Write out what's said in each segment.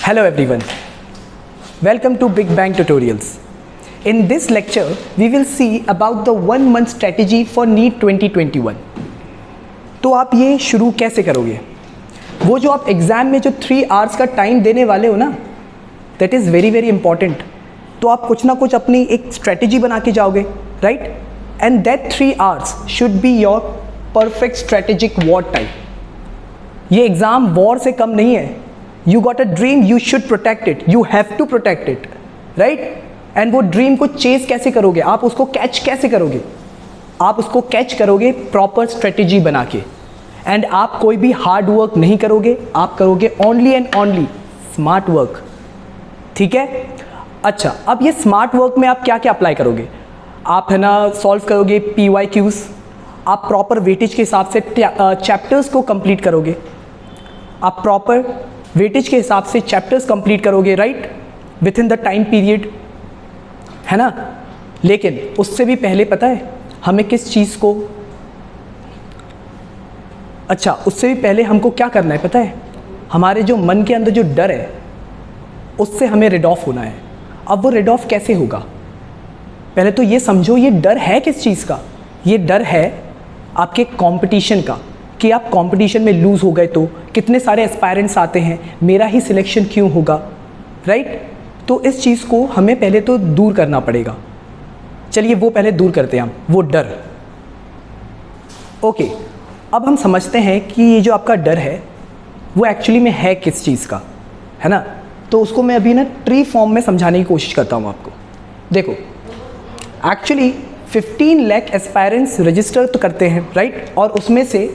Hello everyone, welcome to Big Bang Tutorials. In this lecture, we will see about the 1 month strategy for NEET 2021. तो आप ये शुरू कैसे करोगे? वो जो आप एग्ज़ाम में जो 3 आवर्स का टाइम देने वाले हो ना, that is very very important. तो आप कुछ ना कुछ अपनी एक स्ट्रेटेजी बना के जाओगे, right? And that 3 hours should be your perfect strategic war time. ये एग्ज़ाम वॉर से कम नहीं है. You got a dream, you should protect it. You have to protect it, right? And वो ड्रीम को चेस कैसे करोगे? आप उसको कैच कैसे करोगे? आप उसको कैच करोगे प्रॉपर स्ट्रेटेजी बना के. एंड आप कोई भी हार्ड वर्क नहीं करोगे, आप करोगे only and only smart work. ठीक है? अच्छा, अब ये स्मार्ट वर्क में आप क्या क्या अप्लाई करोगे? आप है ना सॉल्व करोगे PYQs, आप प्रॉपर वेटेज के हिसाब से चैप्टर्स को कंप्लीट करोगे, आप प्रॉपर वेटेज के हिसाब से चैप्टर्स कंप्लीट करोगे, right, with in the time period, है ना. लेकिन उससे भी पहले पता है हमें किस चीज़ को, अच्छा उससे भी पहले हमको क्या करना है पता है? हमारे जो मन के अंदर जो डर है उससे हमें रिड ऑफ होना है. अब वो रिड ऑफ कैसे होगा? पहले तो ये समझो ये डर है किस चीज़ का. ये डर है आपके कंपटीशन का, कि आप कंपटीशन में लूज़ हो गए तो कितने सारे एस्पायरेंट्स आते हैं, मेरा ही सिलेक्शन क्यों होगा, राइट? तो इस चीज़ को हमें पहले तो दूर करना पड़ेगा. चलिए वो पहले दूर करते हैं हम, वो डर. ओके, अब हम समझते हैं कि ये जो आपका डर है वो एक्चुअली में है किस चीज़ का, है ना. तो उसको मैं अभी ना ट्री फॉर्म में समझाने की कोशिश करता हूँ आपको. देखो, एक्चुअली 15 लाख एस्पायरेंट्स रजिस्टर तो करते हैं, राइट, और उसमें से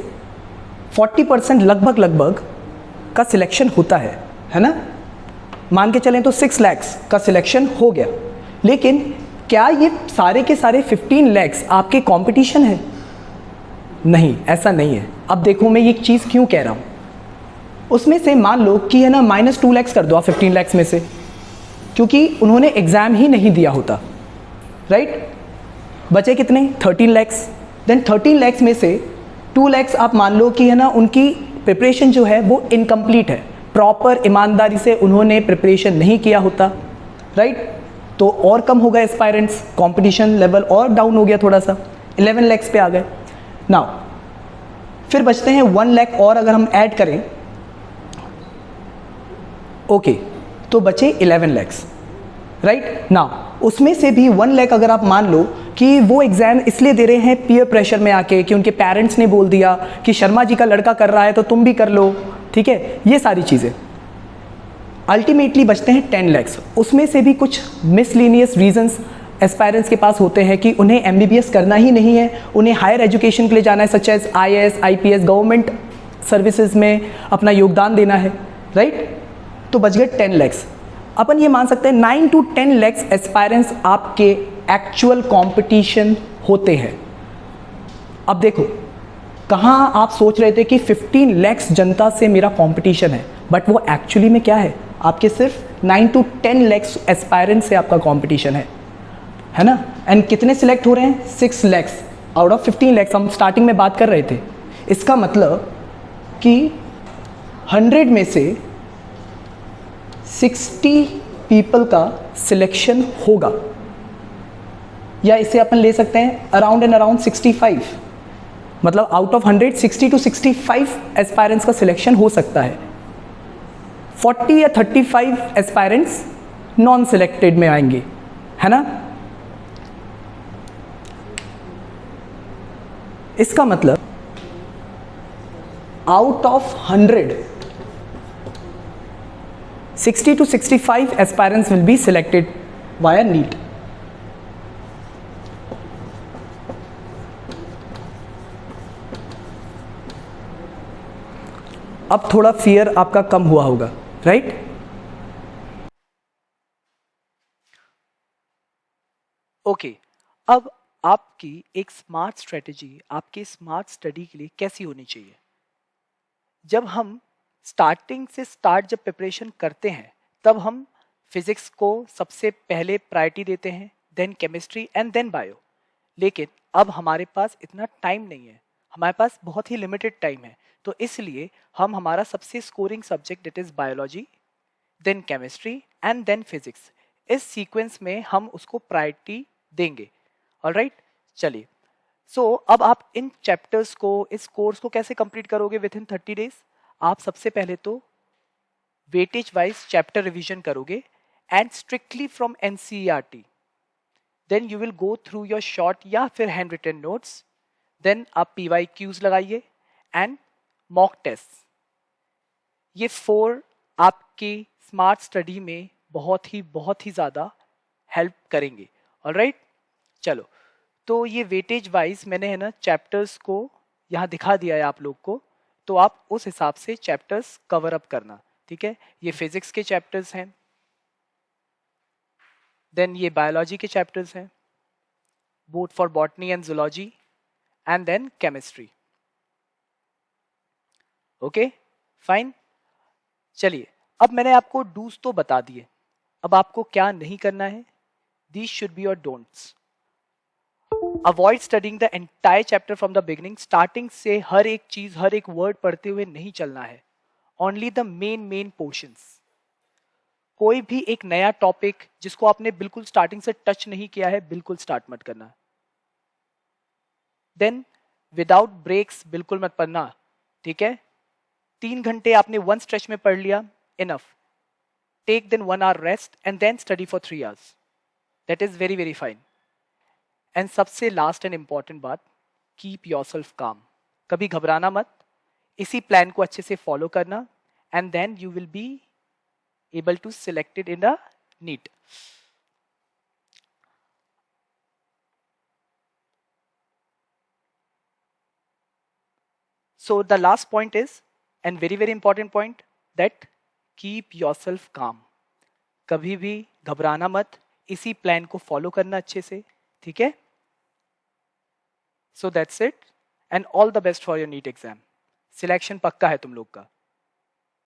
40% लगभग का सिलेक्शन होता है ना. मान के चलें तो 6 लाख का सिलेक्शन हो गया. लेकिन क्या ये सारे के सारे 15 लाख आपके कंपटीशन है? नहीं, ऐसा नहीं है. अब देखो मैं ये चीज़ क्यों कह रहा हूँ. उसमें से मान लो कि है ना -2 लाख कर दो आप 15 लाख में से, क्योंकि उन्होंने एग्ज़ाम ही नहीं दिया होता, राइट. बचे कितने? 13 लाख. देन 13 लाख में से 2 लाख आप मान लो कि है ना उनकी प्रिपरेशन जो है वो इनकम्प्लीट है, प्रॉपर ईमानदारी से उन्होंने प्रिपरेशन नहीं किया होता, राइट. तो और कम हो गए एस्पायरेंट्स, कंपटीशन लेवल और डाउन हो गया थोड़ा सा, 11 लाख पे आ गए. नाउ फिर बचते हैं 1 लाख और अगर हम ऐड करें, ओके, तो बचे 11 लाख, राइट. नाउ उसमें से भी 1 लाख अगर आप मान लो कि वो एग्ज़ाम इसलिए दे रहे हैं पीयर प्रेशर में आके, कि उनके पेरेंट्स ने बोल दिया कि शर्मा जी का लड़का कर रहा है तो तुम भी कर लो, ठीक है, ये सारी चीज़ें. अल्टीमेटली बचते हैं 10 लाख. उसमें से भी कुछ मिसलीनियस रीजंस एस्पायरेंट्स के पास होते हैं कि उन्हें MBBS करना ही नहीं है, उन्हें हायर एजुकेशन के लिए जाना है, such as IAS IPS government services में अपना योगदान देना है, राइट. तो बच गए 10 लाख. अपन ये मान सकते हैं 9 to 10 लाख एस्पायरेंट्स आपके एक्चुअल कंपटीशन होते हैं. अब देखो, कहाँ आप सोच रहे थे कि 15 लाख जनता से मेरा कंपटीशन है, बट वो एक्चुअली में क्या है? आपके सिर्फ 9 to 10 लाख एस्पायरेंट्स से आपका कंपटीशन है ना. एंड कितने सिलेक्ट हो रहे हैं? 6 लाख आउट ऑफ 15 लाख. हम स्टार्टिंग में बात कर रहे थे. इसका मतलब कि 100 में से 60 पीपल का सिलेक्शन होगा, या इसे अपन ले सकते हैं अराउंड 65. मतलब आउट ऑफ 100 60 to 65 एस्पायरेंट्स का सिलेक्शन हो सकता है. 40 या 35 एस्पायरेंट्स नॉन सिलेक्टेड में आएंगे, है ना. इसका मतलब out of 100 60 to 65 aspirants will be selected via NEET. अब थोड़ा फियर आपका कम हुआ होगा, राइट. ओके, अब आपकी एक स्मार्ट स्ट्रेटेजी आपके स्मार्ट स्टडी के लिए कैसी होनी चाहिए? जब हम जब प्रिपरेशन करते हैं तब हम फिजिक्स को सबसे पहले प्रायोरिटी देते हैं, then chemistry and then bio. लेकिन अब हमारे पास इतना टाइम नहीं है, हमारे पास बहुत ही लिमिटेड टाइम है. तो इसलिए हम हमारा सबसे scoring subject that is biology, then chemistry and then physics. इस सीक्वेंस में हम उसको प्रायोरिटी देंगे। ऑलराइट, चलिए। सो अब आप इन चैप्टर्स को, इस कोर्स को कैसे कंप्लीट करोगे विद इन 30 डेज? आप सबसे पहले तो वेटेज वाइज चैप्टर रिवीजन करोगे and strictly from NCERT. Then you will go through your short या फिर हैंड रिटन नोट्स। देन आप PYQs लगाइए एंड मॉक टेस्ट। ये 4 आपके स्मार्ट स्टडी में बहुत ही ज़्यादा हेल्प करेंगे। ऑलराइट, चलो। तो ये वेटेज वाइज मैंने है ना चैप्टर्स को यहाँ दिखा दिया है आप लोग को, तो आप उस हिसाब से चैप्टर्स कवर अप करना, ठीक है। ये फिजिक्स के चैप्टर्स हैं, देन ये बायोलॉजी के चैप्टर्स हैं, both for botany and zoology, and then chemistry. Okay, fine. चलिए, अब मैंने आपको डूज तो बता दिए, अब आपको क्या नहीं करना है। These should be your don'ts. Avoid studying the entire chapter from the beginning. Starting से हर एक चीज, हर एक वर्ड पढ़ते हुए नहीं चलना है। Only the main portions. कोई भी एक नया टॉपिक जिसको आपने बिल्कुल स्टार्टिंग से टच नहीं किया है, बिल्कुल स्टार्ट मत करना। देन विदाउट ब्रेक्स बिल्कुल मत पढ़ना, ठीक है। 3 घंटे आपने वन स्ट्रेच में पढ़ लिया, enough. Take then 1 hour rest and then study for 3 hours। That is very fine. And सबसे लास्ट एंड इंपॉर्टेंट बात, कीप योरसेल्फ काम। कभी घबराना मत, इसी प्लान को अच्छे से फॉलो करना, and then you will be able to select it in the NEET. So the last point is, and very important point, that keep yourself calm. कभी भी घबराना मत, इसी प्लान को फॉलो करना अच्छे से, ठीक है। So that's it, and all the best for your NEET exam. Selection पक्का है तुम लोग का।